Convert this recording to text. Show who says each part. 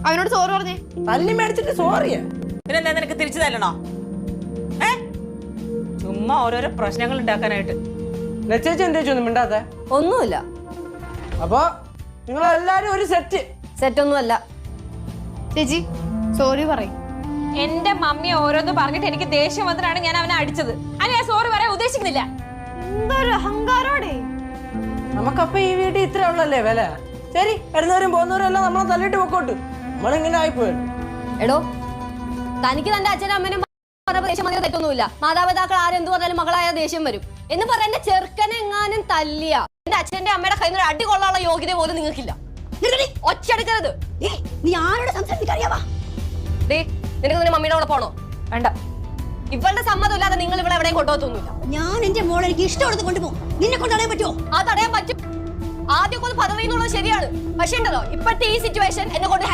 Speaker 1: അവനോട് സോറി പറഞ്ഞേ.
Speaker 2: തല്ലി മേടിച്ചിട്ട് സോറിയാ?
Speaker 3: പിന്നെന്താ നിനക്ക് തിരിച്ചു തല്ലണോ? ചുമ്മാ ഓരോരോ പ്രശ്നങ്ങൾ ഉണ്ടാക്കാനായിട്ട്.
Speaker 2: ലച്ചേച്ചി എന്താ ഒന്നും മിണ്ടാത്ത?
Speaker 4: ഒന്നുമില്ല.
Speaker 2: അപ്പൊ നിങ്ങൾ എല്ലാരും ഒരു സെറ്റ്?
Speaker 4: സെറ്റ് ഒന്നുമല്ല.
Speaker 1: ചേച്ചി സോറി പറയും.
Speaker 5: എന്റെ മമ്മി ഓരോന്ന് പറഞ്ഞിട്ട് എനിക്ക് ദേഷ്യം വന്നിട്ടാണ് ഞാൻ അവനെ അടിച്ചത്. ഞാൻ സോറി പറയാൻ ഉദ്ദേശിക്കുന്നില്ല.
Speaker 1: എന്തൊരു അഹങ്കാരോടെ.
Speaker 2: നമുക്കപ്പൊ ഈ വീട്ടിൽ ഇത്ര ഉള്ളല്ലേ വില? ശരി, വരുന്നവരും പോകുന്നവരും എല്ലാം നമ്മളെ തല്ലിട്ട് പൊക്കോട്ട്. നമ്മളിങ്ങനെ ആയിപ്പോയി.
Speaker 4: എടോ, തനിക്ക് തന്റെ അച്ഛനും അമ്മനും ദേഷ്യം വന്നത് തെറ്റൊന്നുമില്ല. മാതാപിതാക്കൾ ആരെന്ത് പറഞ്ഞാലും മകളായ ദേഷ്യം വരും എന്ന് പറയാൻ എന്റെ ചെറുക്കനെ എങ്ങാനും തല്ലിയ എന്റെ അച്ഛന്റെ അമ്മയുടെ കയ്യിൽ നിന്ന് അടി കൊള്ളാനുള്ള യോഗ്യത പോലും നിങ്ങൾക്കില്ല. ഒച്ചെടുക്കരുത്.
Speaker 1: നീ ആരോട് സംസാരിക്കാറിയാവാ?
Speaker 4: നിനക്ക് നിന്റെ മമ്മിയുടെ കൂടെ പോണോ? വേണ്ട. ഇവളുടെ സമ്മതം ഇല്ലാതെ നിങ്ങൾ ഇവിടെ എവിടെയും കൊണ്ടുപോകത്തൊന്നുമില്ല.
Speaker 1: ഞാൻ എന്റെ മോളെ എനിക്ക് ഇഷ്ടമുള്ളത് കൊണ്ടുപോകും. നിന്നെ കൊണ്ടറിയാൻ പറ്റുമോ?
Speaker 4: ആ തടയാൻ പറ്റും. ആദ്യമൊക്കെ പദവി എന്നുള്ളത് ശരിയാണ്. പക്ഷേ ഉണ്ടല്ലോ, ഇപ്പോഴത്തെ ഈ സിറ്റുവേഷൻ എന്നെ കൊണ്ട്